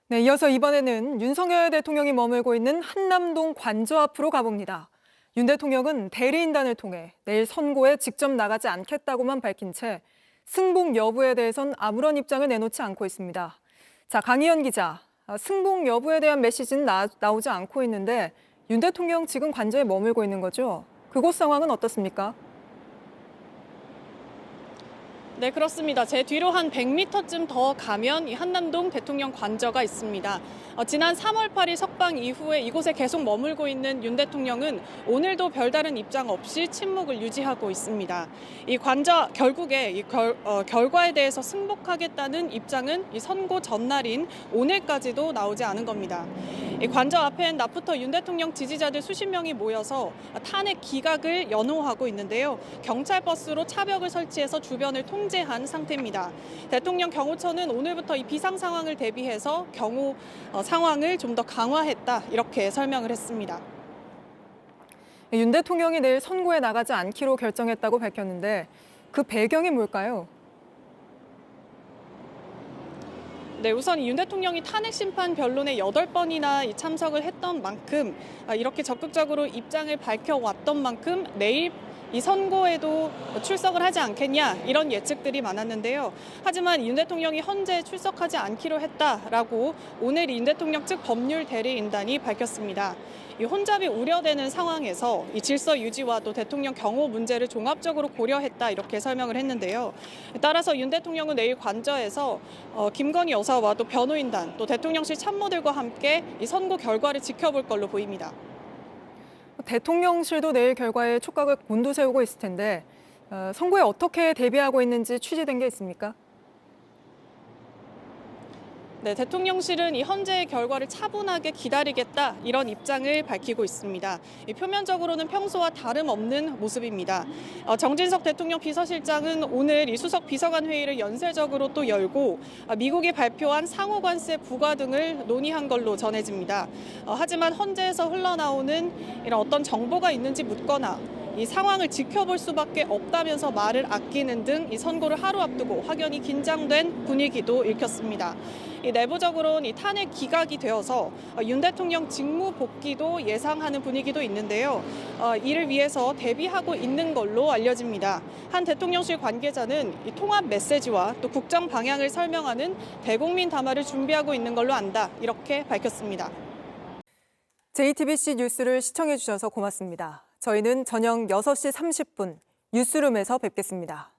네, 이어서 이번에는 윤석열 대통령이 머물고 있는 한남동 관저 앞으로 가봅니다. 윤 대통령은 대리인단을 통해 내일 선고에 직접 나가지 않겠다고만 밝힌 채 승복 여부에 대해선 아무런 입장을 내놓지 않고 있습니다. 자, 강희연 기자, 승복 여부에 대한 메시지는 나오지 않고 있는데 윤 대통령 지금 관저에 머물고 있는 거죠? 그곳 상황은 어떻습니까? 네, 그렇습니다. 제 뒤로 한 100m쯤 더 가면 이 한남동 대통령 관저가 있습니다. 지난 3월 8일 석방 이후에 이곳에 계속 머물고 있는 윤 대통령은 오늘도 별다른 입장 없이 침묵을 유지하고 있습니다. 이 관저 결국에 결과에 대해서 승복하겠다는 입장은 이 선고 전날인 오늘까지도 나오지 않은 겁니다. 이 관저 앞엔 낮부터 윤 대통령 지지자들 수십 명이 모여서 탄핵 기각을 연호하고 있는데요. 경찰 버스로 차벽을 설치해서 주변을 통제한 상태입니다. 대통령 경호처는 오늘부터 이 비상 상황을 대비해서 경호 상황을 좀 더 강화했다 이렇게 설명을 했습니다. 윤 대통령이 내일 선고에 나가지 않기로 결정했다고 밝혔는데 그 배경이 뭘까요? 네, 우선 윤 대통령이 탄핵 심판 변론에 8번이나 참석을 했던 만큼 이렇게 적극적으로 입장을 밝혀왔던 만큼 내일 이 선고에도 출석을 하지 않겠냐 이런 예측들이 많았는데요. 하지만 윤 대통령이 헌재 출석하지 않기로 했다라고 오늘 윤 대통령 측 법률 대리인단이 밝혔습니다. 이 혼잡이 우려되는 상황에서 이 질서 유지와 또 대통령 경호 문제를 종합적으로 고려했다 이렇게 설명을 했는데요. 따라서 윤 대통령은 내일 관저에서 김건희 여사와 또 변호인단 또 대통령실 참모들과 함께 이 선고 결과를 지켜볼 걸로 보입니다. 대통령실도 내일 결과에 촉각을 곤두세우고 있을 텐데 선거에 어떻게 대비하고 있는지 취재된 게 있습니까? 네, 대통령실은 이 헌재의 결과를 차분하게 기다리겠다 이런 입장을 밝히고 있습니다. 표면적으로는 평소와 다름없는 모습입니다. 정진석 대통령 비서실장은 오늘 이 수석 비서관 회의를 연쇄적으로 또 열고 미국이 발표한 상호관세 부과 등을 논의한 걸로 전해집니다. 하지만 헌재에서 흘러나오는 이런 어떤 정보가 있는지 묻거나 이 상황을 지켜볼 수밖에 없다면서 말을 아끼는 등 이 선고를 하루 앞두고 확연히 긴장된 분위기도 읽혔습니다. 이 내부적으로는 이 탄핵 기각이 되어서 윤 대통령 직무 복귀도 예상하는 분위기도 있는데요. 이를 위해서 대비하고 있는 걸로 알려집니다. 한 대통령실 관계자는 이 통합 메시지와 또 국정 방향을 설명하는 대국민 담화를 준비하고 있는 걸로 안다 이렇게 밝혔습니다. JTBC 뉴스를 시청해 주셔서 고맙습니다. 저희는 저녁 6시 30분 뉴스룸에서 뵙겠습니다.